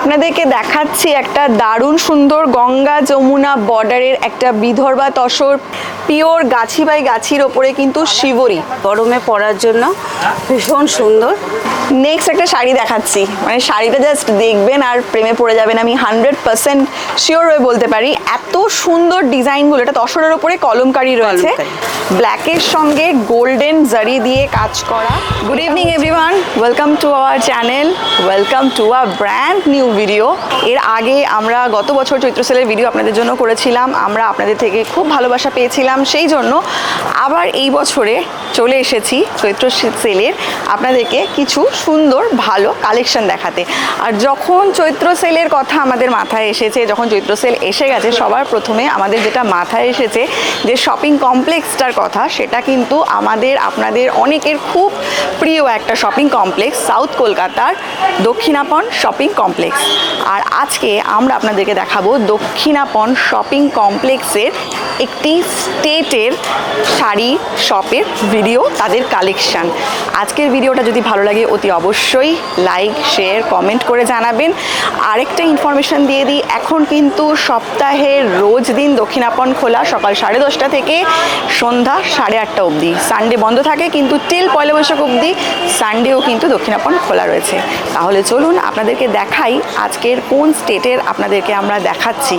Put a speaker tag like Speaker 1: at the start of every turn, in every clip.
Speaker 1: আপনাদেরকে দেখাচ্ছি একটা দারুণ সুন্দর গঙ্গা যমুনা বর্ডারের একটা Vidarbha tussar pure Gachhi by গাছির ওপরে কিন্তু শিবরি
Speaker 2: গরমে পরার জন্য ভীষণ সুন্দর।
Speaker 1: নেক্সট একটা শাড়ি দেখাচ্ছি, মানে শাড়িটা জাস্ট দেখবেন আর প্রেমে পড়ে যাবেন, আমি 100% শিওর হয়ে বলতে পারি। এত সুন্দর ডিজাইনগুলো, এটা তসরের ওপরে কলমকারি রয়েছে, ব্ল্যাকের সঙ্গে গোল্ডেন জারি দিয়ে কাজ করা। Good evening everyone, welcome to our channel, welcome to a brand new video. এর আগে আমরা গত বছর চৈত্র সেলের ভিডিও আপনাদের জন্য করেছিলাম, আমরা আপনাদের থেকে খুব ভালোবাসা পেয়েছিলাম, সেই জন্য আবার এই বছরে চলে এসেছি চৈত্র সেলের আপনাদেরকে কিছু সুন্দর ভালো কালেকশন দেখাতে। আর যখন চৈত্র সেলের কথা আমাদের মাথায় এসেছে, যখন চৈত্র সেল এসে গেছে, সবার প্রথমে আমাদের যেটা মাথায় এসেছে যে শপিং কমপ্লেক্সটার কথা, সেটা কিন্তু আমাদের আপনাদের অনেকের খুব প্রিয় একটা শপিং কমপ্লেক্স, সাউথ কলকাতার দক্ষিণাপন শপিং কমপ্লেক্স। আর আজকে আমরা আপনাদেরকে দেখাবো দক্ষিণাপন শপিং কমপ্লেক্সের একটি স্টেটের শাড়ি শপের ভিডিও, তাদের কালেকশান। আজকের ভিডিওটা যদি ভালো লাগে অতি অবশ্যই লাইক শেয়ার কমেন্ট করে জানাবেন। আরেকটা ইনফরমেশন দিয়ে দিই, এখন কিন্তু সপ্তাহের রোজ দিন দক্ষিণাপন খোলা, সকাল 10:30 থেকে সন্ধ্যা 8:30 অবধি। সানডে বন্ধ থাকে, কিন্তু টিল পয়লা বৈশাখ অবধি সানডেও কিন্তু দক্ষিণাপন খোলা রয়েছে। তাহলে চলুন আপনাদেরকে দেখাই আজকের কোন স্টেটের আপনাদেরকে আমরা দেখাচ্ছি।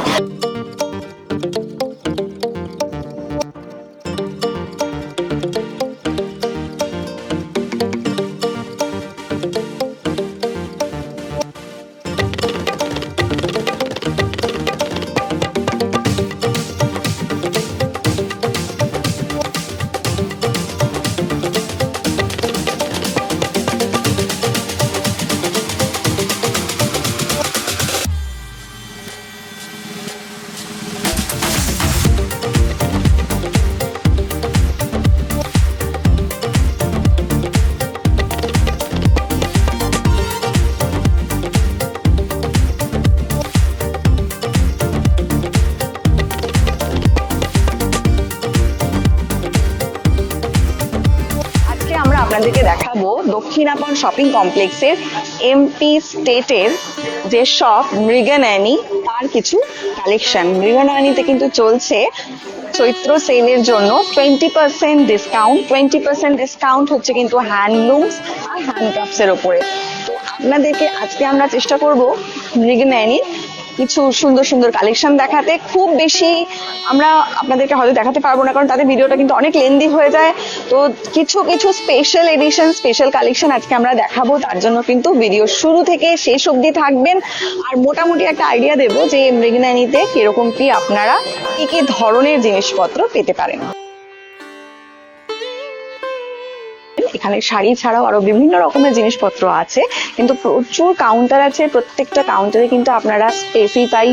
Speaker 1: আপনাদেরকে দেখাবো দক্ষিণাপন শপিং কমপ্লেক্সের এমপি স্টেটের যে শপ মৃগনয়নী, তার কিছু কালেকশন। মৃগনয়নীতে কিন্তু চলছে চৈত্র সেলের জন্য 20% ডিসকাউন্ট। 20% ডিসকাউন্ট হচ্ছে কিন্তু হ্যান্ডলুমস আর হ্যান্ডক্রাফটসের ওপরে। তো আপনাদেরকে আজকে আমরা চেষ্টা করব মৃগনয়নীর কিছু সুন্দর সুন্দর কালেকশন দেখাতে। খুব বেশি আমরা আপনাদেরকে হয়তো দেখাতে পারবো না, কারণ তাদের ভিডিওটা কিন্তু অনেক লেন্দি হয়ে যায়। তো কিছু কিছু স্পেশাল এডিশন, স্পেশাল কালেকশন আজকে আমরা দেখাবো, তার জন্য কিন্তু ভিডিও শুরু থেকে শেষ অবধি থাকবেন। আর মোটামুটি একটা আইডিয়া দেবো যে মৃগনয়নীতে কিরকম কি আপনারা কি কি ধরনের জিনিসপত্র পেতে পারেন। এখানে শাড়ি ছাড়াও আরো বিভিন্ন রকমের জিনিসপত্র আছে, কিন্তু প্রচুর কাউন্টার আছে। প্রত্যেকটা কাউন্টারে কিন্তু আপনারা স্পেসিফাই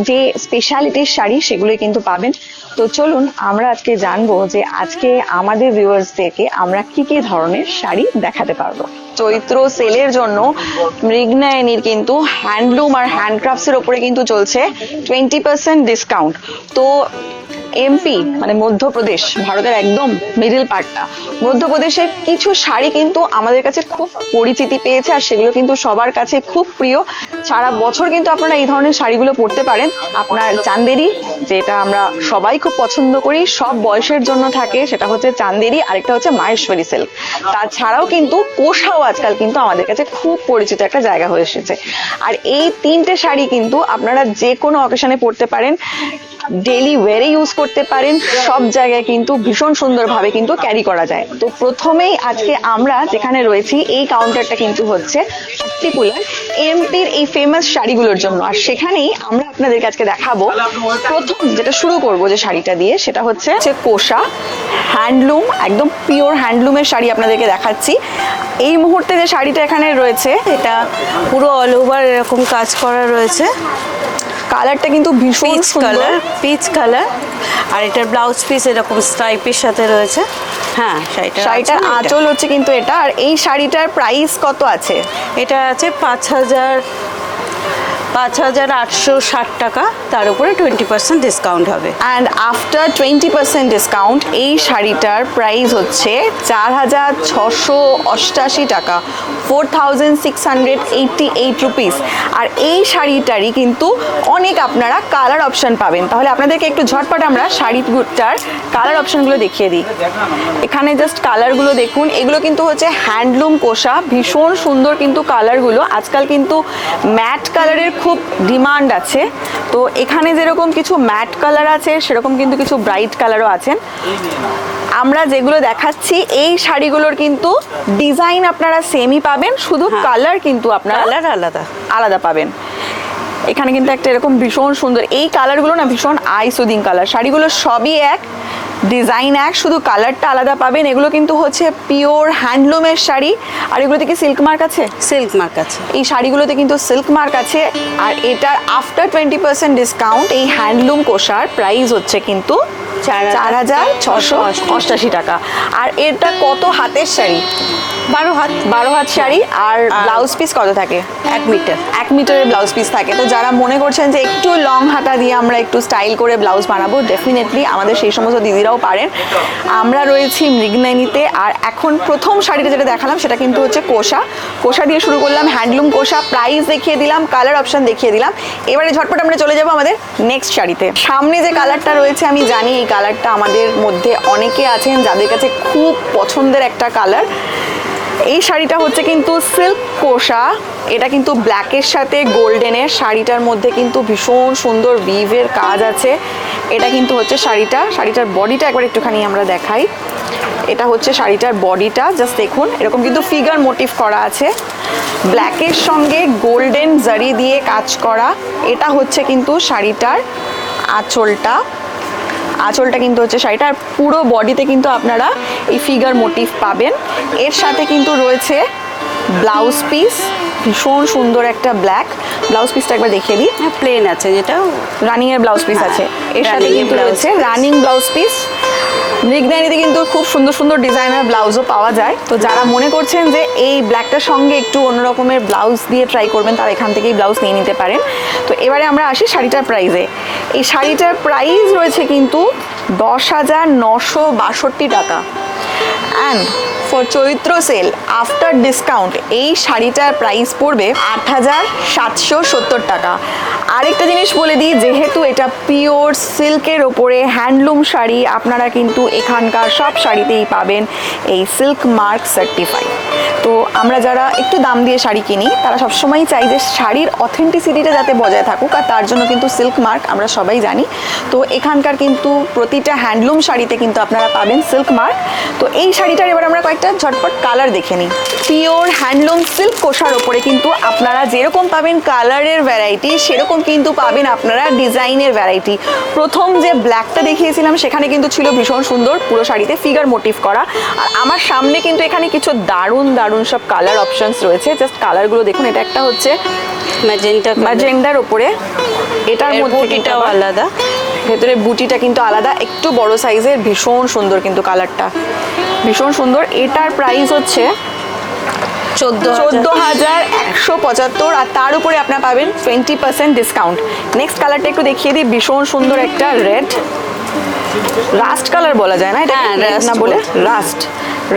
Speaker 1: যে স্পেশালিটির শাড়ি সেগুলোই কিন্তু পাবেন। তো চলুন আমরা আজকে জানবো যে আজকে আমাদের ভিউয়ার্সদেরকে আমরা কি কি ধরনের শাড়ি দেখাতে পারবো। চৈত্র সেলের জন্য মৃগনয়নীর কিন্তু হ্যান্ডলুম আর হ্যান্ডক্রাফটসের ওপরে কিন্তু চলছে 20% ডিসকাউন্ট। তো এমপি মানে মধ্যপ্রদেশ, ভারতের একদম মিডল পার্টটা, মধ্যপ্রদেশের কিছু শাড়ি কিন্তু আমাদের কাছে খুব পরিচিতি পেয়েছে, আর সেগুলো কিন্তু সবার কাছে খুব প্রিয়। সারা বছর কিন্তু আপনারা এই ধরনের শাড়িগুলো পরতে পারেন। আপনার চান্দেরি, যেটা আমরা সবাই খুব পছন্দ করি, সব বয়সের জন্য থাকে, সেটা হচ্ছে চান্দেরি, আরেকটা হচ্ছে মাহেশ্বরী সিল্ক। তাছাড়াও কিন্তু কোষাও আজকাল কিন্তু আমাদের কাছে খুব পরিচিত একটা জায়গা হয়ে এসেছে। আর এই তিনটে শাড়ি কিন্তু আপনারা যে কোনো অকেশনে পরতে পারেন, ডেইলি ওয়ারে ইউজ করতে পারেন, সব জায়গায় কিন্তু ভীষণ সুন্দরভাবে কিন্তু ক্যারি করা যায়। তো প্রথমেই আজকে আমরা যেখানে রয়েছি, এই কাউন্টারটা কিন্তু হচ্ছে পার্টিকুলার এমপির এই ফেমাস শাড়িগুলোর জন্য। আর সেখানেই আমরা আপনাদেরকে আজকে দেখাবো, প্রথম যেটা শুরু করব যে শাড়িটা দিয়ে, সেটা হচ্ছে কোষা হ্যান্ডলুম, একদম পিওর হ্যান্ডলুমের শাড়ি আপনাদেরকে দেখাচ্ছি। এই মুহূর্তে যে শাড়িটা এখানে রয়েছে,
Speaker 2: এটা পুরো অল ওভার এরকম কাজ করা রয়েছে।
Speaker 1: কালারটা কিন্তু ভীষণ সুন্দর,
Speaker 2: পিচ কালার। আর এটার ব্লাউজ পিস এরকম স্ট্রাইপের সাথে রয়েছে। হ্যাঁ,
Speaker 1: শাড়িটার আঁচল হচ্ছে কিন্তু এটা। আর এই শাড়িটার প্রাইস কত আছে?
Speaker 2: এটা আছে 5,000 5,860 টাকা, তার উপরে 20% ডিসকাউন্ট হবে।
Speaker 1: অ্যান্ড আফটার 20% ডিসকাউন্ট এই শাড়িটার প্রাইস হচ্ছে 4,688 টাকা, 4,688 রুপিস। আর এই শাড়িটারই কিন্তু অনেক আপনারা কালার অপশন পাবেন। তাহলে আপনাদেরকে একটু ঝটপট আমরা শাড়িটার কালার অপশনগুলো দেখিয়ে দিই। এখানে জাস্ট কালারগুলো দেখুন, এগুলো কিন্তু হচ্ছে হ্যান্ডলুম কোষা, ভীষণ সুন্দর কিন্তু কালারগুলো। আজকাল কিন্তু ম্যাট কালারের খুব ডিমান্ড আছে, তো এখানে যেরকম কিছু ম্যাট কালার আছে সেরকম কিন্তু কিছু ব্রাইট কালারও আছেন। আমরা যেগুলো দেখাচ্ছি এই শাড়িগুলোর কিন্তু ডিজাইন আপনারা সেমই পাবেন, শুধু কালার কিন্তু আপনারা
Speaker 2: কালার আলাদা
Speaker 1: আলাদা পাবেন। এখানে কিন্তু একটা এরকম ভীষণ সুন্দর এই কালারগুলো না, ভীষণ আই সুদিং কালার। শাড়িগুলো সবই এক, ডিজাইন এক, শুধু কালারটা আলাদা পাবেন। এগুলো কিন্তু হচ্ছে পিওর হ্যান্ডলুমের শাড়ি। আর এগুলোতে কি সিল্ক মার্ক আছে?
Speaker 2: সিল্ক মার্ক আছে।
Speaker 1: এই শাড়িগুলোতে কিন্তু সিল্ক মার্ক আছে। আর এটার আফটার 20% ডিসকাউন্ট এই হ্যান্ডলুম কোষার প্রাইস হচ্ছে কিন্তু 4,688 টাকা। আর এটা কত হাতের শাড়ি? 12 হাত শাড়ি। আর ব্লাউজ পিস কত থাকে?
Speaker 2: 1 মিটার।
Speaker 1: 1 মিটারের ব্লাউজ পিস থাকে। তো যারা মনে করছেন যে একটু লং হাতা দিয়ে আমরা একটু স্টাইল করে ব্লাউজ বানাবো, ডেফিনেটলি আমাদের সেই সমস্ত দিদিরাও পারেন। আমরা রয়েছি মৃগনয়নীতে। আর এখন প্রথম শাড়িটা যেটা দেখালাম সেটা কিন্তু হচ্ছে কোষা দিয়ে শুরু করলাম, হ্যান্ডলুম কোষা। প্রাইস দেখিয়ে দিলাম, কালার অপশন দেখিয়ে দিলাম। এবারে ঝটপট আমরা চলে যাবো আমাদের নেক্সট শাড়িতে। সামনে যে কালারটা রয়েছে আমি জানি এই কালারটা আমাদের মধ্যে অনেকে আছেন যাদের কাছে খুব পছন্দের একটা কালার। এই শাড়িটা হচ্ছে কিন্তু সিল্ক কোষা, এটা কিন্তু ব্ল্যাকের সাথে গোল্ডেনের। শাড়িটার মধ্যে কিন্তু ভীষণ সুন্দর উইভের কাজ আছে। এটা কিন্তু হচ্ছে শাড়িটার বডিটা একবার একটুখানি আমরা দেখাই। এটা হচ্ছে শাড়িটার বডিটা, জাস্ট দেখুন এরকম কিন্তু ফিগার মোটিভ করা আছে, ব্ল্যাকের সঙ্গে গোল্ডেন জারি দিয়ে কাজ করা। এটা হচ্ছে কিন্তু শাড়িটার আঁচলটা কিন্তু হচ্ছে শাড়িটার পুরো বডিতে কিন্তু আপনারা এই ফিগার মোটিভ পাবেন। এর সাথে কিন্তু রয়েছে ব্লাউজ পিস, ভীষণ সুন্দর একটা ব্ল্যাক ব্লাউজ পিসটা একবার দেখিয়ে দিই।
Speaker 2: প্লেন আছে, যেটা
Speaker 1: রানিং এর ব্লাউজ পিস আছে। এর সাথে কিন্তু রয়েছে রানিং ব্লাউজ পিস। মৃগনয়নীতে কিন্তু খুব সুন্দর সুন্দর ডিজাইনার ব্লাউজও পাওয়া যায়। তো যারা মনে করছেন যে এই ব্ল্যাকটার সঙ্গে একটু অন্য রকমের ব্লাউজ দিয়ে ট্রাই করবেন, তারা এখান থেকেই ব্লাউজ নিয়ে নিতে পারেন। তো এবারে আমরা আসি শাড়িটার প্রাইসে। এই শাড়িটার প্রাইস রয়েছে কিন্তু 10,962 টাকা। And for Chaitra sale after discount এই শাড়িটার প্রাইস পড়বে 8,770 টাকা। আরেকটা জিনিস বলে দিই, যেহেতু এটা পিওর সিল্কের ওপরে হ্যান্ডলুম শাড়ি, আপনারা কিন্তু এখানকার সব শাড়িতেই পাবেন এই সিল্ক মার্ক সার্টিফাইড। তো আমরা যারা একটু দাম দিয়ে শাড়ি কিনি তারা সবসময়ই চাই যে শাড়ির অথেন্টিসিটিটা যাতে বজায় থাকুক, আর তার জন্য কিন্তু সিল্ক মার্ক আমরা সবাই জানি। তো এখানকার কিন্তু প্রতিটা হ্যান্ডলুম শাড়িতে কিন্তু আপনারা পাবেন সিল্ক মার্ক। তো এই শাড়িটার এবার আমরা কয়েকটা ঝটপট কালার দেখে নিই। পিওর হ্যান্ডলুম সিল্ক কোষার ওপরে কিন্তু আপনারা যেরকম পাবেন কালারের ভ্যারাইটি, সেরকম কিন্তু পাবেন আপনারা ডিজাইনের ভ্যারাইটি। প্রথম যে ব্ল্যাকটা দেখিয়েছিলাম সেখানে কিন্তু ছিল ভীষণ সুন্দর পুরো শাড়িতে ফিগার মোটিভ করা। আর আমার সামনে কিন্তু এখানে কিছু দারুণ সব কালার অপশনস রয়েছে। জাস্ট কালারগুলো দেখুন। এটা একটা হচ্ছে ম্যাজেন্ডার ওপরে, এটার মধ্যে
Speaker 2: বুটিটাও আলাদা,
Speaker 1: ভেতরে বুটিটা কিন্তু আলাদা, একটু বড় সাইজের, ভীষণ সুন্দর কিন্তু কালারটা, ভীষণ সুন্দর। এটার প্রাইস হচ্ছে 14,175। আর তার উপরে আপনারা পাবেন 20% ডিসকাউন্ট। নেক্সট কালারটা একটু দেখিয়ে দিই। ভীষণ সুন্দর একটা রেড, রাস্ট কালার বলা যায় না এটা, না বলে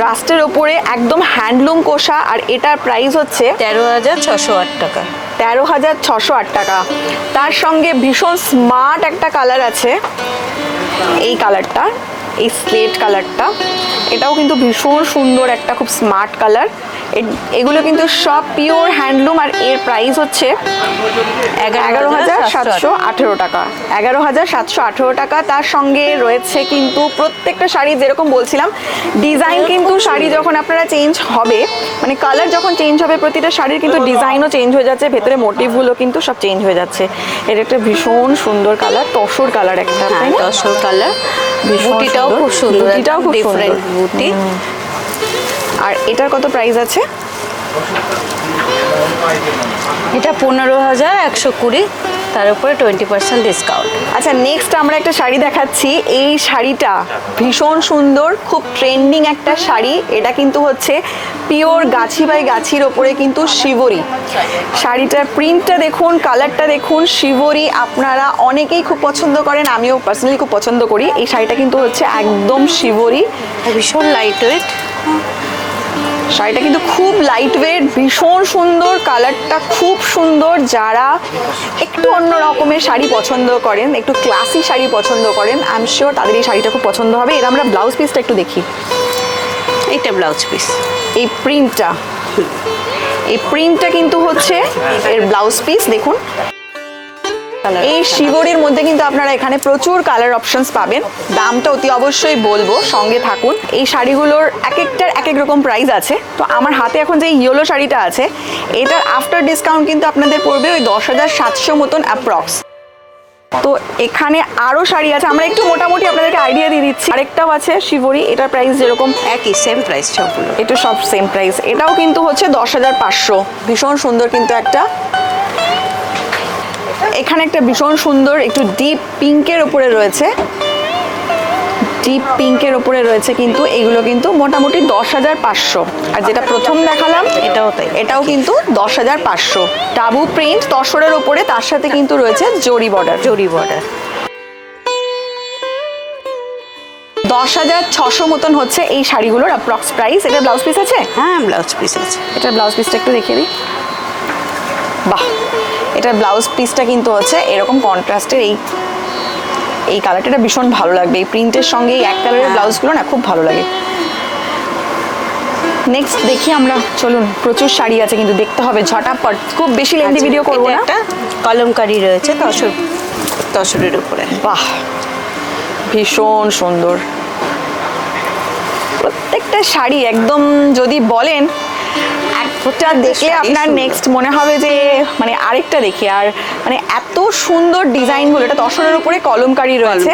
Speaker 1: রাস্টের ওপরে একদম হ্যান্ডলুম কোষা। আর এটার প্রাইস হচ্ছে
Speaker 2: 13,608 টাকা।
Speaker 1: 13,608 টাকা। তার সঙ্গে ভীষণ স্মার্ট একটা কালার আছে, এই কালারটা, এই স্লেট কালারটা, এটাও কিন্তু ভীষণ সুন্দর একটা খুব স্মার্ট কালার। এগুলো কিন্তু সব পিওর হ্যান্ডলুম। আর এর প্রাইস হচ্ছে 11,718 টাকা। 11,718 টাকা। তার সঙ্গে রয়েছে কিন্তু প্রত্যেকটা শাড়ি যেরকম বলছিলাম, ডিজাইন কিন্তু শাড়ি যখন আপনারা চেঞ্জ হবে, মানে কালার যখন চেঞ্জ হবে, প্রতিটা শাড়ির কিন্তু ডিজাইনও চেঞ্জ হয়ে যাচ্ছে, ভেতরে মোটিভগুলো কিন্তু সব চেঞ্জ হয়ে যাচ্ছে। এটা একটা ভীষণ সুন্দর কালার, তসর কালার একটা, তাই না?
Speaker 2: তসর কালার। বুটিটাও খুব সুন্দর,
Speaker 1: বুটিটাও খুব সুন্দর
Speaker 2: বুটি।
Speaker 1: আর এটার কত প্রাইস আছে?
Speaker 2: এটা 15,120, তার উপরে 20% ডিসকাউন্ট।
Speaker 1: আচ্ছা, নেক্সট আমরা একটা শাড়ি দেখাচ্ছি। এই শাড়িটা ভীষণ সুন্দর, খুব ট্রেন্ডিং একটা শাড়ি। এটা কিন্তু হচ্ছে পিওর গাছি বাই গাছির ওপরে কিন্তু শিবরি। শাড়িটার প্রিন্টটা দেখুন, কালারটা দেখুন, শিবরি আপনারা অনেকেই খুব পছন্দ করেন, আমিও পার্সোনালি খুব পছন্দ করি। এই শাড়িটা কিন্তু হচ্ছে একদম শিবরি,
Speaker 2: ভীষণ লাইট ওয়েট।
Speaker 1: শাড়িটা কিন্তু খুব লাইট ওয়েট, ভীষণ সুন্দর, কালারটা খুব সুন্দর। যারা একটু অন্য রকমের শাড়ি পছন্দ করেন, একটু ক্লাসি শাড়ি পছন্দ করেন, আই এম শিওর তাদের এই শাড়িটা খুব পছন্দ হবে। এর আমরা ব্লাউজ পিসটা একটু দেখি।
Speaker 2: এটা ব্লাউজ পিস।
Speaker 1: এই প্রিন্টটা কিন্তু হচ্ছে এর ব্লাউজ পিস। দেখুন, এই শিবরির মধ্যে কিন্তু আপনারা এখানে প্রচুর কালার অপশনস পাবেন। দামটা অতি অবশ্যই বলবো, সঙ্গে থাকুন। এই শাড়িগুলোর এক একটার এক এক রকম প্রাইস আছে। তো আমার হাতে এখন যে ইয়েলো শাড়িটা আছে, এটার আফটার ডিসকাউন্ট কিন্তু আপনাদের পড়বে ওই 10,700 মতন অ্যাপ্রক্স। তো এখানে আরও শাড়ি আছে, আমরা একটু মোটামুটি আপনাদেরকে আইডিয়া দিয়ে দিচ্ছি। আরেকটাও আছে শিবরি, এটার প্রাইস যেরকম
Speaker 2: একই সেম প্রাইস সবগুলো,
Speaker 1: একটু সব সেম প্রাইস। এটাও কিন্তু হচ্ছে 10,500। ভীষণ সুন্দর কিন্তু একটা। এখানে একটা ভীষণ সুন্দর একটু ডিপ পিঙ্কের উপরে রয়েছে, ডিপ পিঙ্কের উপরে রয়েছে কিন্তু এগুলো কিন্তু মোটামুটি 10,500। আর যেটা প্রথম দেখালাম
Speaker 2: এটাও তাই,
Speaker 1: এটাও কিন্তু 10,500। ডাবু প্রিন্ট তসরের উপরে, তার সাথে কিন্তু রয়েছে জরি বর্ডার। 10,600 মতন হচ্ছে এই শাড়িগুলোর অ্যাপ্রক্স প্রাইস। এটা ব্লাউজ পিস আছে?
Speaker 2: হ্যাঁ, ব্লাউজ পিস আছে।
Speaker 1: এটা ব্লাউজ পিসটা একটু দেখিয়ে দিই। বাহ, এটার ব্লাউজ পিসটা কিন্তু হচ্ছে এরকম কন্ট্রাস্টের। এই কালারটা, এটা ভীষণ ভালো লাগবে। এই প্রিন্টের সঙ্গে এই এক কালারের ব্লাউজগুলো না খুব ভালো লাগে। নেক্সট দেখি আমরা, চলুন। প্রচুর শাড়ি আছে কিন্তু দেখতে হবে ঝটাপট, খুব বেশি লেন্থি ভিডিও করবো না।
Speaker 2: একটা কলমকারি রয়েছে তসরের উপরে।
Speaker 1: বাহ, ভীষণ সুন্দর প্রত্যেকটা শাড়ি। একদম যদি বলেন একটা দেখলে আপনার নেক্সট মনে হবে যে মানে আরেকটা দেখি। আর মানে এত সুন্দর ডিজাইনগুলো, এটা তসরের উপরে কলমকারি রয়েছে,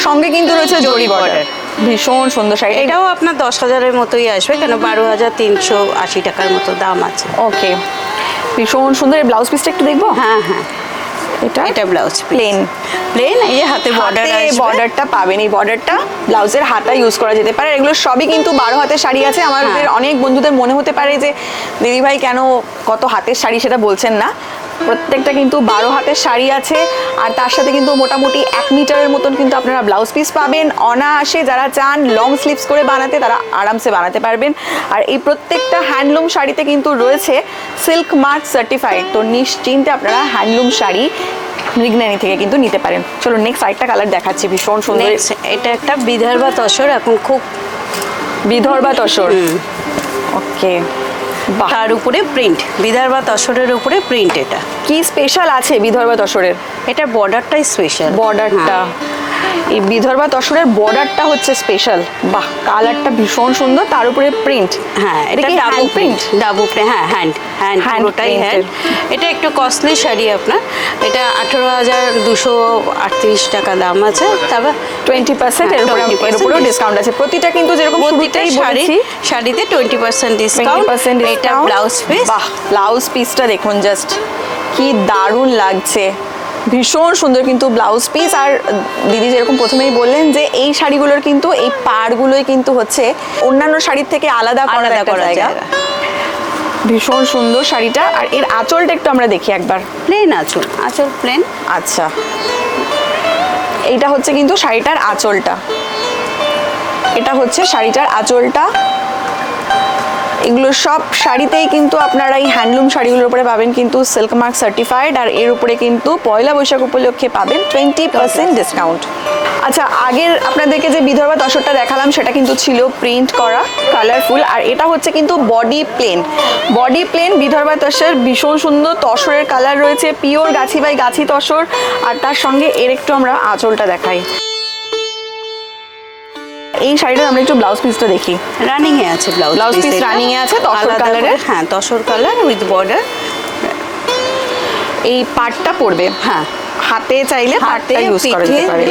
Speaker 1: সঙ্গে কিন্তু রয়েছে জরি বর্ডার। ভীষণ সুন্দর শাড়ি।
Speaker 2: এটাও আপনার 10,000-এর মতোই আসবে, কেন 12,380 টাকার মতো দাম আছে।
Speaker 1: ওকে, ভীষণ সুন্দর। ব্লাউজ পিসটা একটু দেখবো।
Speaker 2: হ্যাঁ হ্যাঁ, এটা ব্লাউজ
Speaker 1: প্লেন।
Speaker 2: এই যে হাতে বর্ডার আসবে,
Speaker 1: বর্ডারটা পাবেন। এই বর্ডারটা ব্লাউজের হাতা ইউজ করা যেতে পারে। এগুলো সবই কিন্তু 12 হাতের শাড়ি আছে। আমাদের অনেক বন্ধুদের মনে হতে পারে যে দিদিভাই কেন কত হাতের শাড়ি সেটা বলছেন না। প্রত্যেকটা কিন্তু 12 হাতের শাড়ি আছে। আর তার সাথে কিন্তু মোটামুটি 1 মিটারের মতন কিন্তু আপনারা ব্লাউজ পিস পাবেন। অনায়াসে যারা চান লং স্লিভস করে বানাতে, তারা আরামসে বানাতে পারবেন। আর এই প্রত্যেকটা হ্যান্ডলুম শাড়িতে কিন্তু রয়েছে সিল্ক মার্ক সার্টিফাইড। তো নিশ্চিন্তে আপনারা হ্যান্ডলুম শাড়ি মৃগনানি থেকে কিন্তু নিতে পারেন। চলো নেক্সট আরেকটা কালার দেখাচ্ছি, ভীষণ সুন্দর।
Speaker 2: এটা একটা বিদর্ভা তসর, এখন খুব
Speaker 1: বিদর্ভা তসর। ওকে,
Speaker 2: তার উপরে প্রিন্ট, বিদর্ভা তসরের উপরে প্রিন্ট। এটা
Speaker 1: কি স্পেশাল আছে বিদর্ভা তসরের?
Speaker 2: এটা বর্ডারটাই স্পেশাল।
Speaker 1: বর্ডারটা, এই বিদর্ভা তসরের বর্ডারটা হচ্ছে স্পেশাল। বাহ, কালারটা ভীষণ সুন্দর, তার উপরে প্রিন্ট।
Speaker 2: হ্যাঁ, এটা ডাবল প্রিন্ট। হ্যাঁ, হ্যান্ড পুরোটাই হ্যান্ড। এটা একটু কস্টলি শাড়ি আপনার। এটা 18,238 টাকা দাম আছে। তারপর
Speaker 1: 20% এর উপরেও ডিসকাউন্ট আছে। প্রতিটা কিন্তু যেরকম শুরুতেই বলেছি,
Speaker 2: শাড়িতে 20% ডিসকাউন্ট। এটা ব্লাউজ পিস।
Speaker 1: বাহ, ব্লাউজ পিসটা দেখুন, জাস্ট কি দারুণ লাগছে, ভীষণ সুন্দর কিন্তু ব্লাউজ পিস। আর দিদি যেরকম প্রথমেই বললেন যে এই শাড়িগুলোর কিন্তু এই পাড়গুলোই কিন্তু হচ্ছে অন্যান্য শাড়ির থেকে আলাদা করার একটা জায়গা। ভীষণ সুন্দর শাড়িটা। আর এর আঁচলটা একটু আমরা দেখি একবার।
Speaker 2: প্লেন আঁচল প্লেন।
Speaker 1: আচ্ছা, এইটা হচ্ছে কিন্তু শাড়িটার আঁচলটা। এটা হচ্ছে শাড়িটার আঁচলটা। এগুলো সব শাড়িতেই কিন্তু আপনারা এই হ্যান্ডলুম শাড়িগুলোর উপরে পাবেন কিন্তু সিল্ক মার্ক সার্টিফাইড। আর এর উপরে কিন্তু পয়লা বৈশাখ উপলক্ষে পাবেন 20% ডিসকাউন্ট। আচ্ছা, আগের আপনাদেরকে যে বিদর্ভা তসরটা দেখালাম সেটা কিন্তু ছিল প্রিন্ট করা, কালারফুল। আর এটা হচ্ছে কিন্তু বডি প্লেন বিদর্ভা তসর। ভীষণ সুন্দর তসরের কালার রয়েছে, পিওর গাছি বাই গাছি তসর। আর তার সঙ্গে এর একটু আমরা আঁচলটা দেখাই। এই শাড়িটার আমরা একটু ব্লাউজ পিসটা দেখি।
Speaker 2: রানিং এ আছে
Speaker 1: ব্লাউজ পিস, রানিং এ আছে তসর কালারের।
Speaker 2: হ্যাঁ, তসর কালার উইথ বর্ডার।
Speaker 1: এই পাটটা পড়বে,
Speaker 2: হ্যাঁ,
Speaker 1: হাতে চাইলে পাটটা ইউজ করা যেতে পারে।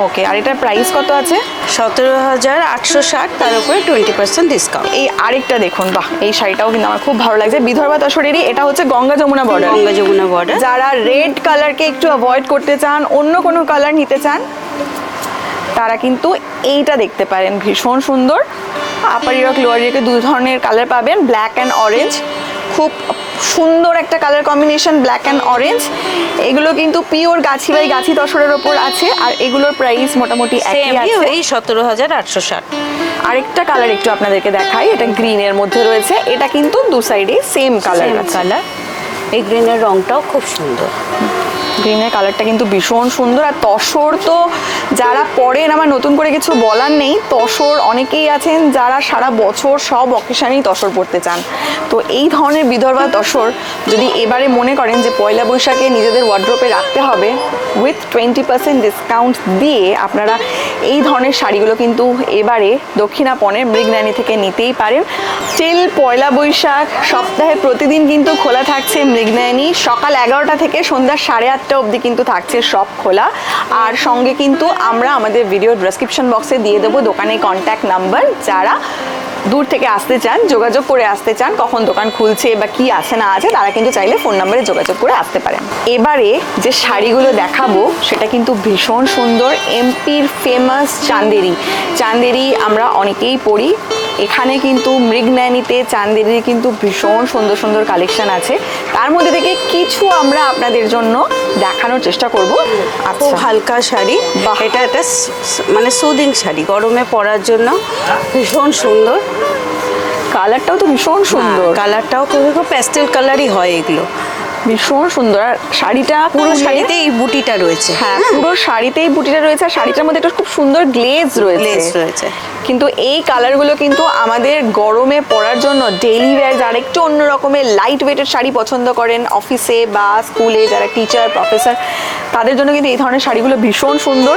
Speaker 1: ওকে, আর এটার প্রাইস কত আছে?
Speaker 2: 17,860, তার উপরে 20% ডিসকাউন্ট।
Speaker 1: এই আরেকটা দেখুন, বাহ, এই শাড়িটাও কিন্তু আমার খুব ভালো লাগছে, বিদর্ভা তসরেরই। এটা হচ্ছে গঙ্গা যমুনা বর্ডার।
Speaker 2: গঙ্গা যমুনা বর্ডার।
Speaker 1: যারা রেড কালারকে একটু অ্যাভয়েড করতে চান, অন্য কোনো কালার নিতে চান, তারা কিন্তু এইটা দেখতে পারেন, ভীষণ সুন্দর। আপার ইয়র্ক লোয়ার ইয়র্কে দু ধরনের কালার পাবেন, ব্ল্যাক অ্যান্ড অরেঞ্জ। খুব সুন্দর একটা colour combination, black and orange. এগুলো কিন্তু পিওর গাছি বাই গাছি তসরের ওপর আছে, আর এগুলোর প্রাইস মোটামুটি একই আছে,
Speaker 2: এই 17,860।
Speaker 1: আরেকটা কালার একটু আপনাদেরকে দেখাই, এটা গ্রিনের মধ্যে রয়েছে। এটা কিন্তু দু সাইডে সেম কালার
Speaker 2: কালার। এই গ্রিনের রংটাও খুব সুন্দর,
Speaker 1: গ্রিনের কালারটা কিন্তু ভীষণ সুন্দর। আর তসর তো যারা পরেন, আমার নতুন করে কিছু বলার নেই। তসর অনেকেই আছেন যারা সারা বছর সব অকেশনেই তসর পড়তে চান। তো এই ধরনের বিদর্ভা তসর যদি এবারে মনে করেন যে পয়লা বৈশাখে নিজেদের ওয়ার্ড্রোপে রাখতে হবে, উইথ 20% ডিসকাউন্ট দিয়ে আপনারা এই ধরনের শাড়িগুলো কিন্তু এবারে দক্ষিণাপনের মৃগনানী থেকে নিতেই পারেন। টিল পয়লা বৈশাখ সপ্তাহে প্রতিদিন কিন্তু খোলা থাকছে মৃগনানী, সকাল 11টা থেকে সন্ধ্যা 8:30 অবধি কিন্তু থাকছে সব খোলা। আর সঙ্গে কিন্তু আমরা আমাদের ভিডিও ডেসক্রিপশন বক্সে দিয়ে দেবো দোকানের কন্ট্যাক্ট নাম্বার। যারা দূর থেকে আসতে চান, যোগাযোগ করে আসতে চান, কখন দোকান খুলছে বা কি আছে না আছে, তারা কিন্তু চাইলে ফোন নাম্বারে যোগাযোগ করে আসতে পারেন। এবারে যে শাড়িগুলো দেখাবো সেটা কিন্তু ভীষণ সুন্দর, এমপির ফেমাস চান্দেরি। চান্দেরি আমরা অনেকেই পরি, এখানে কিন্তু মৃগনানীতে চান্দেরির কিন্তু ভীষণ সুন্দর সুন্দর কালেকশন আছে। তার মধ্যে থেকে কিছু আমরা আপনাদের জন্য দেখানোর চেষ্টা করব।
Speaker 2: খুব হালকা শাড়ি, এটা একটা মানে সুদিং শাড়ি, গরমে পরার জন্য ভীষণ সুন্দর।
Speaker 1: কালারটাও তো ভীষণ সুন্দর,
Speaker 2: কালারটাও খুব প্যাস্টেল কালারই হয় এগুলো,
Speaker 1: ভীষণ সুন্দর। আর শাড়িটা
Speaker 2: পুরো শাড়িতে এই বুটিটা রয়েছে।
Speaker 1: হ্যাঁ, পুরো শাড়িতেই বুটিটা রয়েছে। আর শাড়িটার মধ্যে একটা খুব সুন্দর গ্লেজ রয়েছে। কিন্তু এই কালারগুলো কিন্তু আমাদের গরমে পরার জন্য ডেইলি ওয়্যার, যারা একটু অন্য রকমের লাইট ওয়েটের শাড়ি পছন্দ করেন, অফিসে বা স্কুলে যারা টিচার প্রফেসর, তাদের জন্য কিন্তু এই ধরনের শাড়িগুলো ভীষণ সুন্দর।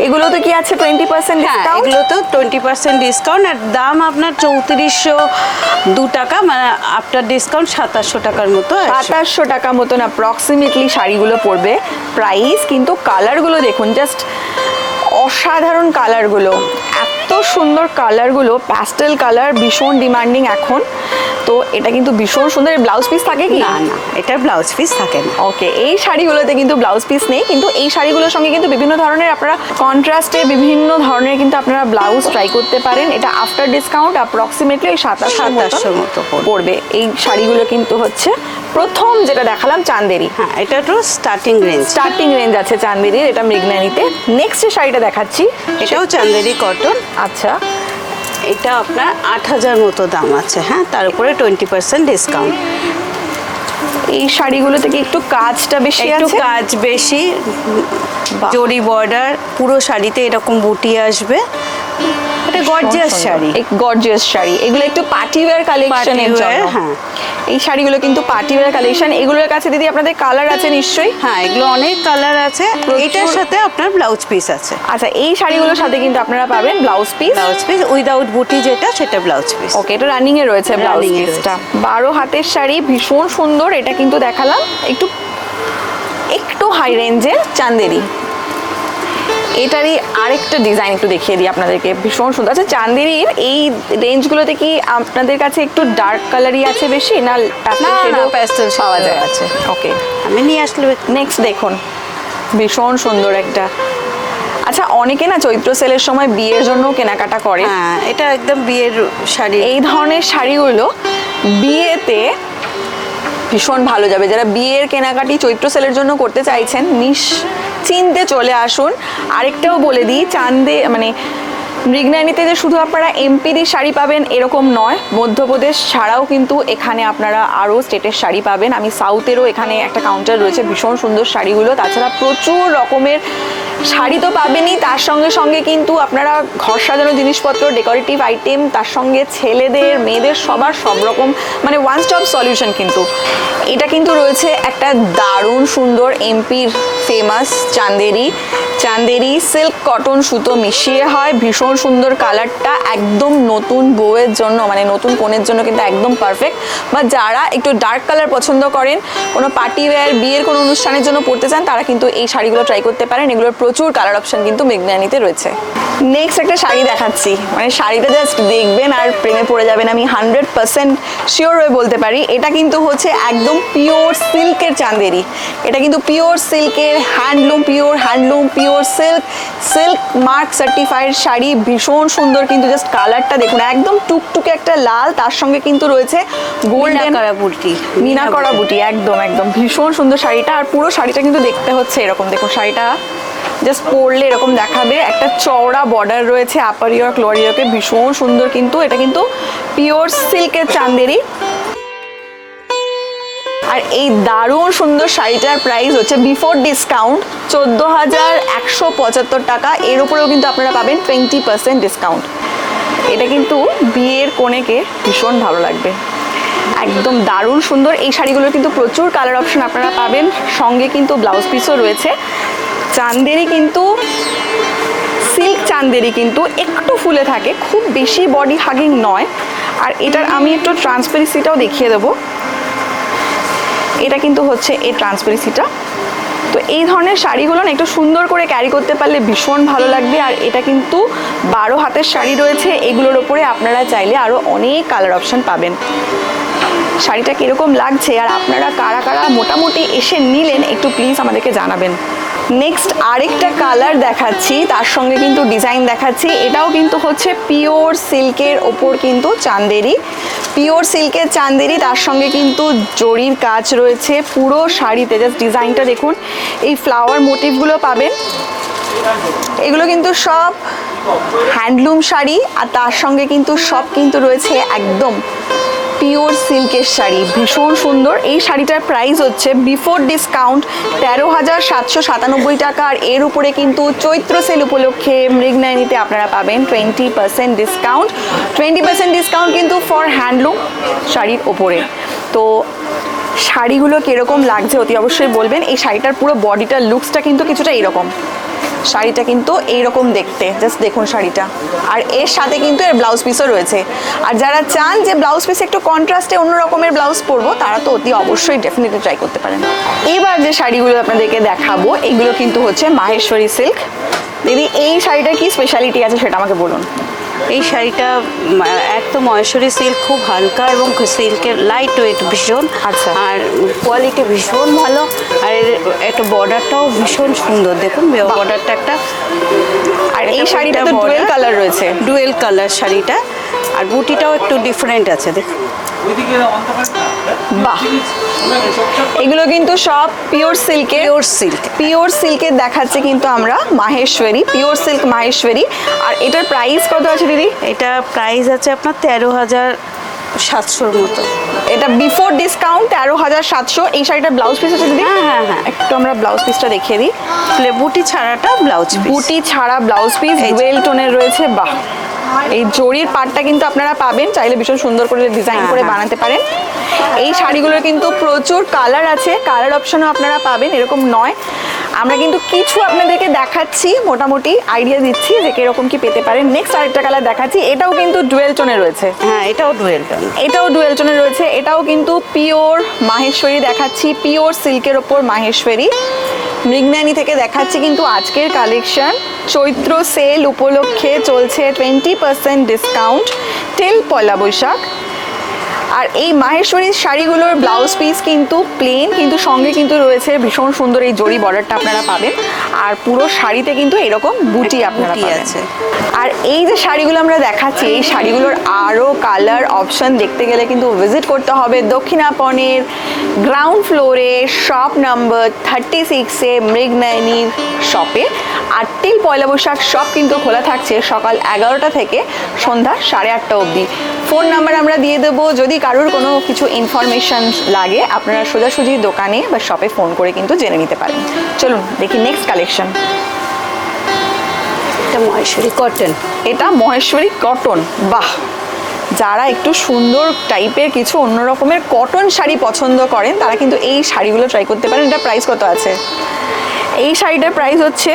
Speaker 1: এগুলো তো কি আছে 20% ডিসকাউন্ট?
Speaker 2: এগুলো তো 20% ডিসকাউন্ট, আর দাম আপনার 3402 টাকা, মানে আফটার ডিসকাউন্ট 2700 টাকার মতো।
Speaker 1: 2700 টাকা মতন অ্যাপ্রক্সিমেটলি শাড়িগুলো পড়বে প্রাইস। কিন্তু কালারগুলো দেখুন, জাস্ট অসাধারণ কালারগুলো, এত সুন্দর কালারগুলো, প্যাস্টেল কালার ভীষণ ডিমান্ডিং এখন। তো এটা কিন্তু ভীষণ সুন্দর। ব্লাউজ পিস থাকে কি?
Speaker 2: না, এটার ব্লাউজ পিস থাকে না।
Speaker 1: ওকে, এই শাড়িগুলোতে কিন্তু ব্লাউজ পিস নেই, কিন্তু এই শাড়িগুলোর সঙ্গে কিন্তু বিভিন্ন ধরনের আপনারা কন্ট্রাস্টে বিভিন্ন ধরনের কিন্তু আপনারা ব্লাউজ ট্রাই করতে পারেন। এটা আফটার ডিসকাউন্ট অ্যাপ্রক্সিমেটলি ওই 2700 মতো পড়বে। এই শাড়িগুলো কিন্তু হচ্ছে প্রথম যেটা দেখালাম চান্দেরি।
Speaker 2: হ্যাঁ, এটা তো স্টার্টিং রেঞ্জ
Speaker 1: আছে চান্দেরির, এটা মৃগনানীতে। নেক্সট যে শাড়িটা দেখাচ্ছি
Speaker 2: এটাও চান্দেরি কটন।
Speaker 1: আচ্ছা,
Speaker 2: এটা আপনার 8,000 মতো দাম আছে। হ্যাঁ, তার উপরে 20% ডিসকাউন্ট।
Speaker 1: এই শাড়িগুলোতে কি একটু কাজটা বেশি আছে?
Speaker 2: একটু কাজ বেশি, জরি বর্ডার, পুরো শাড়িতে এরকম বুটি আসবে। এটা গর্জিয়াস শাড়ি,
Speaker 1: গর্জিয়াস শাড়ি। এগুলো একটু পার্টি ওয়্যার কালেকশনের জন্য।
Speaker 2: হ্যাঁ,
Speaker 1: এই শাড়িগুলো কিন্তু পার্টি ওয়্যার কালেকশন। এগুলোর কাছে দিদি আপনাদের কালার আছে নিশ্চয়ই?
Speaker 2: হ্যাঁ, এগুলো অনেক কালার আছে। এটার সাথে আপনার ব্লাউজ পিস আছে।
Speaker 1: আচ্ছা, এই শাড়িগুলোর সাথে কিন্তু আপনারা পাবেন ব্লাউজ পিস
Speaker 2: উইদাউট বুটি, যেটা সেটা ব্লাউজ পিস।
Speaker 1: ওকে, এটা রানিং এ রয়েছে ব্লাউজ পিসটা। 12 হাতের শাড়ি, ভীষণ সুন্দর। এটা কিন্তু দেখালাম একটু হাই রেঞ্জের চান্দেরি। এটারই আরেকটা ডিজাইন একটু দেখিয়ে দিই আপনাদেরকে, ভীষণ সুন্দর। আচ্ছা, চান্দেরির এই রেঞ্জগুলোতে কি আপনাদের কাছে একটু ডার্ক কালারই আছে বেশি, না
Speaker 2: প্যাস্টেল
Speaker 1: পাওয়া যায়? আছে, ওকে,
Speaker 2: আমি নিয়ে আসলে।
Speaker 1: নেক্সট দেখুন, ভীষণ সুন্দর একটা। আচ্ছা, অনেকে না চৈত্র সেলের সময় বিয়ের জন্য কেনাকাটা করে।
Speaker 2: হ্যাঁ, এটা একদম বিয়ের শাড়ি।
Speaker 1: এই ধরনের শাড়িগুলো বিয়েতে ভীষণ ভালো যাবে। যারা বিয়ের কেনাকাটি চৈত্র সেলের জন্য করতে চাইছেন, নিশ্চিন্তে চলে আসুন। আরেকটাও বলে দিই, মানে মৃগনানীতে যে শুধু আপনারা এমপির শাড়ি পাবেন এরকম নয়, মধ্যপ্রদেশ ছাড়াও কিন্তু এখানে আপনারা আরও স্টেটের শাড়ি পাবেন। আমি সাউথেরও এখানে একটা কাউন্টার রয়েছে, ভীষণ সুন্দর শাড়িগুলো। তাছাড়া প্রচুর রকমের শাড়ি তো পাবেনই, তার সঙ্গে সঙ্গে কিন্তু আপনারা ঘর সাজানো জিনিসপত্র, ডেকোরেটিভ আইটেম, তার সঙ্গে ছেলেদের মেয়েদের সবার সব রকম, মানে ওয়ান স্টপ সলিউশন। কিন্তু এটা কিন্তু রয়েছে একটা দারুণ সুন্দর এমপির ফেমাস চান্দেরি সিল্ক কটন সুতো মিশিয়ে হয়, ভীষণ সুন্দর কালারটা, একদম নতুন বউয়ের জন্য মানে নতুন কনের জন্য কিন্তু একদম পারফেক্ট। বা যারা একটু ডার্ক কালার পছন্দ করেন, কোনো পার্টি ওয়্যার, বিয়ের কোনো অনুষ্ঠানের জন্য পরতে চান, তারা কিন্তু এই শাড়িগুলো ট্রাই করতে পারেন। এগুলোর প্রচুর কালার অপশন কিন্তু মেঘনানিতে রয়েছে। নেক্সট একটা শাড়ি দেখাচ্ছি, মানে শাড়িটা জাস্ট দেখবেন আর প্রেমে পড়ে যাবেন, আমি 100% শিওর হয়ে বলতে পারি। এটা কিন্তু হচ্ছে একদম পিওর সিল্কের চাঁদেরি। এটা কিন্তু পিওর সিল্কের handloom, pure silk mark certified sari. ভীষণ সুন্দর কিন্তু, জাস্ট কালারটা দেখুন, একদম টুকটুকে একটা লাল, তার সঙ্গে কিন্তু রয়েছে গোল্ডেন বুটি, মিনা করা বুটি। একদম একদম ভীষণ সুন্দর শাড়িটা। আর পুরো শাড়িটা কিন্তু দেখতে হচ্ছে এরকম, দেখুন শাড়িটা জাস্ট পরলে এরকম দেখাবে। একটা চওড়া বর্ডার রয়েছে আপার ইয়র্ক লোয়ার ইয়র্কে, ভীষণ সুন্দর কিন্তু। এটা কিন্তু পিওর সিল্কের চাঁদেরি। আর এই দারুণ সুন্দর শাড়িটার প্রাইস হচ্ছে বিফোর ডিসকাউন্ট 14,175 টাকা। এর উপরেও কিন্তু আপনারা পাবেন 20% ডিসকাউন্ট। এটা কিন্তু বিয়ের কনেকে ভীষণ ভালো লাগবে, একদম দারুণ সুন্দর। এই শাড়িগুলোর কিন্তু প্রচুর কালার অপশন আপনারা পাবেন, সঙ্গে কিন্তু ব্লাউজ পিসও রয়েছে। চাঁদেরি কিন্তু সিল্ক চাঁদেরি কিন্তু একটু ফুলে থাকে, খুব বেশি বডি হাগিং নয়। আর এটার আমি একটু ট্রান্সপারেন্সিটাও দেখিয়ে দেবো। এটা কিন্তু হচ্ছে এই ট্রান্সপারেন্সিটা। তো এই ধরনের শাড়িগুলো না একটু সুন্দর করে ক্যারি করতে পারলে ভীষণ ভালো লাগবে। আর এটা কিন্তু 12 হাতের শাড়ি রয়েছে, এগুলোর ওপরে আপনারা চাইলে আরও অনেক কালার অপশন পাবেন। শাড়িটা কীরকম লাগছে আর আপনারা কারা কারা মোটামুটি এসে নিলেন একটু প্লিজ আমাদেরকে জানাবেন। নেক্সট আরেকটা কালার দেখাচ্ছি, তার সঙ্গে কিন্তু ডিজাইন দেখাচ্ছি। এটাও কিন্তু হচ্ছে পিওর সিল্কের ওপর কিন্তু চাঁদেরি, পিওর সিল্কের চাঁদেরি, তার সঙ্গে কিন্তু জরির কাজ রয়েছে পুরো শাড়িতে। জাস্ট ডিজাইনটা দেখুন, এই ফ্লাওয়ার মোটিভগুলো পাবেন। এগুলো কিন্তু সব হ্যান্ডলুম শাড়ি, আর তার সঙ্গে কিন্তু সব কিন্তু রয়েছে একদম পিওর সিল্কের শাড়ি, ভীষণ সুন্দর। এই শাড়িটার প্রাইস হচ্ছে বিফোর ডিসকাউন্ট 13,797 টাকা। আর এর উপরে কিন্তু চৈত্র সেল উপলক্ষে মৃগনয়নীতে আপনারা পাবেন 20% ডিসকাউন্ট। 20% ডিসকাউন্ট কিন্তু ফর হ্যান্ডলুম শাড়ির ওপরে। তো শাড়িগুলো কীরকম লাগছে অতি অবশ্যই বলবেন। এই শাড়িটার পুরো বডিটার লুকসটা কিন্তু কিছুটা এইরকম, শাড়িটা কিন্তু এইরকম দেখতে, জাস্ট দেখুন শাড়িটা। আর এর সাথে কিন্তু এর ব্লাউজ পিসও রয়েছে। আর যারা চান যে ব্লাউজ পিসে একটু কন্ট্রাস্টে অন্য রকমের ব্লাউজ পরবো, তারা তো অতি অবশ্যই ডেফিনেটলি ট্রাই করতে পারেন। এবার যে শাড়িগুলো আপনাদেরকে দেখাবো, এগুলো কিন্তু হচ্ছে মাহেশ্বরী সিল্ক। দিদি, এই শাড়িটার কি স্পেশালিটি আছে সেটা আমাকে বলুন।
Speaker 2: এই শাড়িটা একদম মহেশ্বরী সিল্ক, খুব হালকা এবং সিল্কের লাইট ওয়েট ভীষণ।
Speaker 1: আচ্ছা।
Speaker 2: আর কোয়ালিটি ভীষণ ভালো। আর এর একটা বর্ডারটাও ভীষণ সুন্দর, দেখুন বর্ডারটা একটা।
Speaker 1: আর এই শাড়িটা তো ডুয়েল কালার রয়েছে,
Speaker 2: ডুয়েল কালার শাড়িটা। আর বুটিটাও একটু ডিফারেন্ট আছে, দেখুন।
Speaker 1: বাহ, এগুলো কিন্তু সব পিওর সিল্কের, পিওর সিল্কের দেখাচ্ছে কিন্তু আমরা মাহেশ্বরী, পিওর সিল্ক মাহেশ্বরী। আর এটার প্রাইস কত আছে দিদি?
Speaker 2: এটা প্রাইস আছে আপনার 13,700 মতো।
Speaker 1: এটা বিফোর ডিসকাউন্ট 13,700। এই শাড়িটার ব্লাউজ পিস আছে দিদি?
Speaker 2: হ্যাঁ,
Speaker 1: একটু আমরা ব্লাউজ পিসটা দেখিয়ে দিই।
Speaker 2: বুটি ছাড়াটা ব্লাউজ,
Speaker 1: বুটি ছাড়া ব্লাউজ পিস ডুয়েল টোনের রয়েছে। বাহ, এই জরির পাটটা কিন্তু আপনারা পাবেন, চাইলে ভীষণ সুন্দর করে ডিজাইন করে বানাতে পারেন। এই শাড়িগুলোর কিন্তু প্রচুর কালার আছে, কালার অপশনও আপনারা পাবেন, এরকম নয়। আমরা কিন্তু কিছু আপনাদেরকে দেখাচ্ছি, মোটামুটি আইডিয়া দিচ্ছি যে কিরকম কি পেতে পারেন। নেক্সট আরেকটা কালার দেখাচ্ছি, এটাও কিন্তু ডুয়েল টোনে রয়েছে।
Speaker 2: হ্যাঁ, এটাও ডুয়েল টোন,
Speaker 1: এটাও ডুয়েল টোনে রয়েছে। এটাও কিন্তু পিওর মাহেশ্বরী দেখাচ্ছি, পিওর সিল্কের ওপর মাহেশ্বরী। মৃগনয়নী থেকে দেখাচ্ছি কিন্তু আজকের কালেকশন, চৈত্র সেল উপলক্ষে চলছে 20% ডিসকাউন্ট টিল পয়লা বৈশাখ। আর এই মাহেশ্বরীর শাড়িগুলোর ব্লাউজ পিস কিন্তু প্লেন, কিন্তু সঙ্গে কিন্তু রয়েছে ভীষণ সুন্দর এই জরি বর্ডারটা আপনারা পাবেন। আর পুরো শাড়িতে কিন্তু এরকম বুটি আপনারা আছে। আর এই যে শাড়িগুলো আমরা দেখাচ্ছি, এই শাড়িগুলোর আরও কালার অপশন দেখতে গেলে কিন্তু ভিজিট করতে হবে দক্ষিণাপনের গ্রাউন্ড ফ্লোরে শপ নাম্বার 36-এ মৃগনয়নীর শপে। আর টিল পয়লা বৈশাখ শপ কিন্তু খোলা থাকছে সকাল 11টা থেকে সন্ধ্যা 8:30 অবধি। ফোন নাম্বার আমরা দিয়ে দেবো, যদি কারোর কোনো কিছু ইনফরমেশন লাগে আপনারা সোজাসুজি দোকানে বা শপে ফোন করে কিন্তু জেনে নিতে পারেন। চলুন দেখি নেক্সট কালেকশন।
Speaker 2: এটা মহেশ্বরী কটন,
Speaker 1: এটা মহেশ্বরী কটন। বাহ, যারা একটু সুন্দর টাইপের কিছু অন্য রকমের কটন শাড়ি পছন্দ করেন তারা কিন্তু এই শাড়িগুলো ট্রাই করতে পারেন। এটা প্রাইস কত আছে? এই শাড়িটার প্রাইস হচ্ছে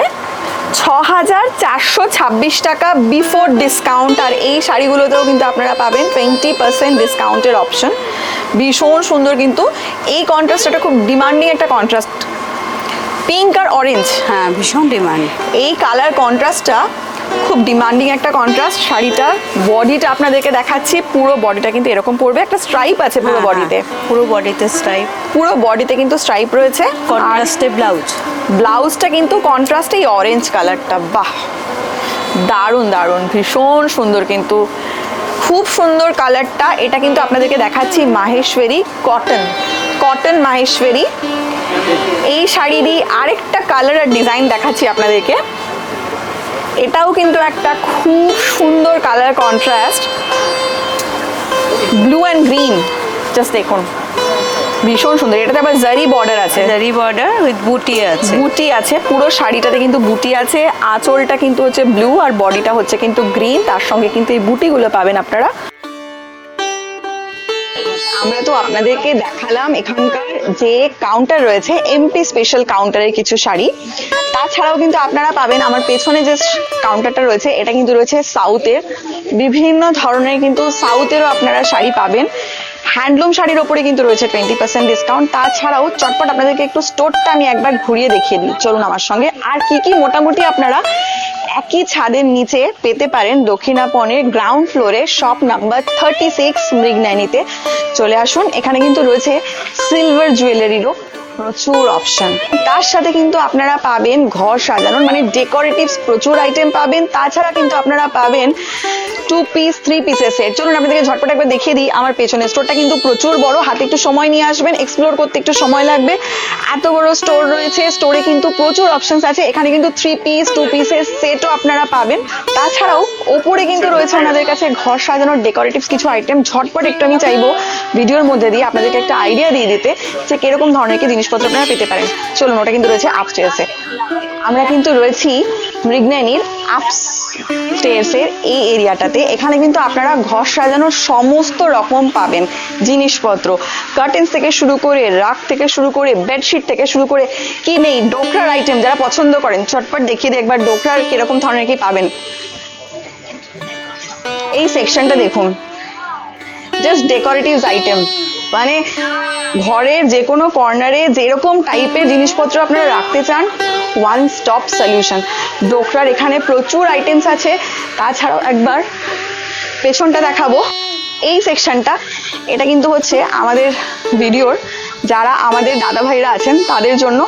Speaker 1: 6,426 টাকা বিফোর ডিসকাউন্ট। আর এই শাড়িগুলোতেও কিন্তু আপনারা পাবেন 20% ডিসকাউন্টের অপশন। ভীষণ সুন্দর কিন্তু এই কন্ট্রাস্টটা খুব ডিমান্ডিং একটা কন্ট্রাস্ট, পিঙ্ক আর অরেঞ্জ।
Speaker 2: হ্যাঁ, ভীষণ ডিমান্ড।
Speaker 1: এই কালার কন্ট্রাস্টটা খুব ডিমান্ডিং একটা কন্ট্রাস্ট। শাড়িটার বডিটা আপনাদেরকে দেখাচ্ছি, পুরো বডিটা কিন্তু এরকম পড়বে, একটা স্ট্রাইপ আছে পুরো বডিতে,
Speaker 2: পুরো বডিতে স্ট্রাইপ,
Speaker 1: পুরো বডিতে কিন্তু স্ট্রাইপ রয়েছে।
Speaker 2: কন্ট্রাস্টে ব্লাউজ,
Speaker 1: ব্লাউজটা কিন্তু কন্ট্রাস্টে এই অরেঞ্জ কালারটা, বাহ দারুণ দারুণ, ভীষণ সুন্দর কিন্তু, খুব সুন্দর কালারটা। এটা কিন্তু আপনাদেরকে দেখাচ্ছি মাহেশ্বরী কটন, কটন মাহেশ্বরী। এই শাড়িরই আরেকটা কালার আর ডিজাইন দেখাচ্ছি আপনাদেরকে। এটাও কিন্তু একটা খুব সুন্দর colour contrast, blue and green, just দেখুন ভীষণ সুন্দর। এটাতে আবার জারি বর্ডার আছে,
Speaker 2: জারি বর্ডার উইথ বুটি আছে,
Speaker 1: বুটি আছে, পুরো শাড়িটাতে কিন্তু বুটি আছে। আঁচলটা কিন্তু হচ্ছে ব্লু আর বডিটা হচ্ছে কিন্তু গ্রিন, তার সঙ্গে কিন্তু এই বুটিগুলো পাবেন আপনারা। আমরা তো আপনাদেরকে দেখালাম এখানকার যে কাউন্টার রয়েছে, এমপি স্পেশাল কাউন্টারের কিছু শাড়ি। তাছাড়াও কিন্তু আপনারা পাবেন আমার পেছনে যে কাউন্টারটা রয়েছে, এটা কিন্তু রয়েছে সাউথের, বিভিন্ন ধরনের কিন্তু সাউথেরও আপনারা শাড়ি পাবেন। হ্যান্ডলুম শাড়ির ওপরে কিন্তু রয়েছে 20% ডিসকাউন্ট। তাছাড়াও চটপট আপনাদেরকে একটু স্টোরটা আমি একবার ঘুরিয়ে দেখিয়ে দিই, চলুন আমার সঙ্গে। আর কি কি মোটামুটি আপনারা একই ছাদের নিচে পেতে পারেন দক্ষিণাপনের গ্রাউন্ড ফ্লোরে শপ নাম্বার 36 মৃগনয়নীতে চলে আসুন। এখানে কিন্তু রয়েছে সিলভার জুয়েলারিরও প্রচুর অপশন। তার সাথে কিন্তু আপনারা পাবেন ঘর সাজানোর মানে ডেকোরেটিভস প্রচুর আইটেম পাবেন। তাছাড়া কিন্তু আপনারা পাবেন 2 পিস 3 পিসের সেট। চলুন আপনাদেরকে ঝটপট একবার দেখিয়ে দিই। আমার পেছনে স্টোরটা কিন্তু প্রচুর বড়, হাতে একটু সময় নিয়ে আসবেন, এক্সপ্লোর করতে একটু সময় লাগবে। এত বড় স্টোর রয়েছে, স্টোরে কিন্তু প্রচুর অপশনস আছে। এখানে কিন্তু 3 পিস 2 পিসের সেটও আপনারা পাবেন। তাছাড়াও ওপরে কিন্তু রয়েছে ওনাদের কাছে ঘর সাজানোর ডেকোরেটিভস কিছু আইটেম। ঝটপট একটু আমি চাইবো ভিডিওর মধ্যে দিয়ে আপনাদেরকে একটা আইডিয়া দিয়ে দিতে যে কিরকম ধরনের কি জিনিসপত্র আপনারা পেতে পারেন। চলুন, ওটা কিন্তু রয়েছে আপস্টেয়ার্সে। আমরা কিন্তু রয়েছি মৃগনয়নীর আপস্টেয়ার্সের এই এরিয়াটাতে। এখানে কিন্তু আপনারা ঘর সাজানোর সমস্ত রকম পাবেন জিনিসপত্র, কার্টেন্স থেকে শুরু করে, রাগ থেকে শুরু করে, বেডশিট থেকে শুরু করে, কি নেই ডোকরার আইটেম যারা পছন্দ করেন। চটপট দেখিয়ে দিই একবার ডোকরার কিরকম ধরনের কি পাবেন। এই সেকশনটা দেখুন, জাস্ট ডেকোরেটিভস আইটেম, মানে ঘরের যে কোনো কর্নারে যেরকম টাইপের জিনিসপত্র আপনারা রাখতে চান, ওয়ান স্টপ সলিউশন। ডোকরার এখানে প্রচুর আইটেমস আছে। তাছাড়াও একবার পেছনটা দেখাবো, এই সেকশনটা, এটা কিন্তু হচ্ছে আমাদের ভিডিওর যারা আমাদের দাদা ভাইরা আছেন তাদের জন্য।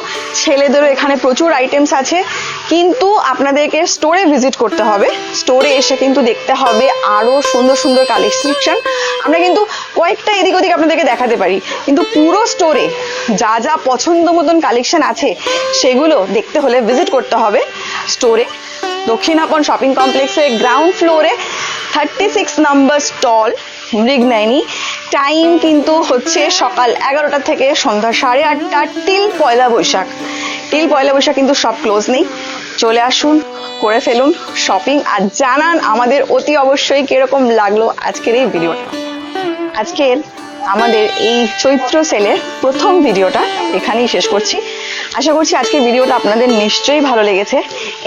Speaker 1: ছেলেদেরও এখানে প্রচুর আইটেমস আছে, কিন্তু আপনাদেরকে স্টোরে ভিজিট করতে হবে। স্টোরে এসে কিন্তু দেখতে হবে আরো সুন্দর সুন্দর কালেকশন। আমরা কিন্তু কয়েকটা এদিক ওদিক আপনাদেরকে দেখাতে পারি, কিন্তু পুরো স্টোরে যা যা পছন্দ মতন কালেকশন আছে সেগুলো দেখতে হলে ভিজিট করতে হবে স্টোরে। দক্ষিণাপন শপিং কমপ্লেক্সের গ্রাউন্ড ফ্লোরে 36 নম্বর স্টল মৃগনয়নী। টাইম কিন্তু হচ্ছে সকাল 11টা থেকে সন্ধ্যা 8:30 টিল পয়লা বৈশাখ। টিল পয়লা বৈশাখ কিন্তু সব ক্লোজ নেই। চলে আসুন, করে ফেলুন শপিং, আর জানান আমাদের অতি অবশ্যই কিরকম লাগলো আজকের এই ভিডিওটা। আজকের আমাদের এই চৈত্র সেলের প্রথম ভিডিওটা এখানেই শেষ করছি। আশা করছি আজকের ভিডিওটা আপনাদের নিশ্চয়ই ভালো লেগেছে।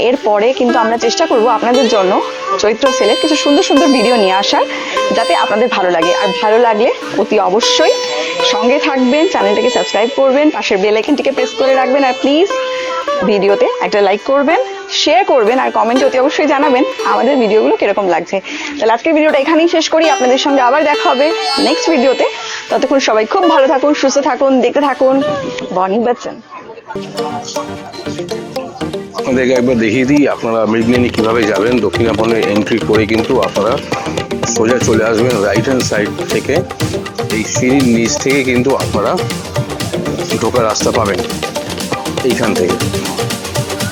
Speaker 1: এরপরে কিন্তু আমরা চেষ্টা করব আপনাদের জন্য চৈত্র সেলের কিছু সুন্দর সুন্দর ভিডিও নিয়ে আসার, যাতে আপনাদের ভালো লাগে। আর ভালো লাগলে অতি অবশ্যই সঙ্গে থাকবেন, চ্যানেলটাকে সাবস্ক্রাইব করবেন, পাশের বেল আইকনটিকে প্রেস করে রাখবেন। আর প্লিজ ভিডিওতে একটা লাইক করবেন, শেয়ার করবেন, আর কমেন্টে অতি অবশ্যই জানাবেন আমাদের ভিডিওগুলো কিরকম লাগছে। তাহলে আজকের ভিডিওটা এখানেই শেষ করি। আপনাদের সঙ্গে আবার দেখা হবে নেক্সট ভিডিওতে। ততক্ষণ সবাই খুব ভালো থাকুন, সুস্থ থাকুন, দেখতে থাকুন বনি বচ্চন।
Speaker 3: আপনাদেরকে একবার দেখিয়ে দিই আপনারা মৃগনয়নী কিভাবে যাবেন। দক্ষিণাপনে এন্ট্রি করে কিন্তু আপনারা সোজা চলে আসবেন রাইট হ্যান্ড সাইড থেকে। এই সিঁড়ির নিচ থেকে কিন্তু আপনারা ঢোকার রাস্তা পাবেন এইখান থেকে।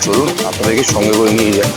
Speaker 3: চলুন আপনাদেরকে সঙ্গে করে নিয়ে যান।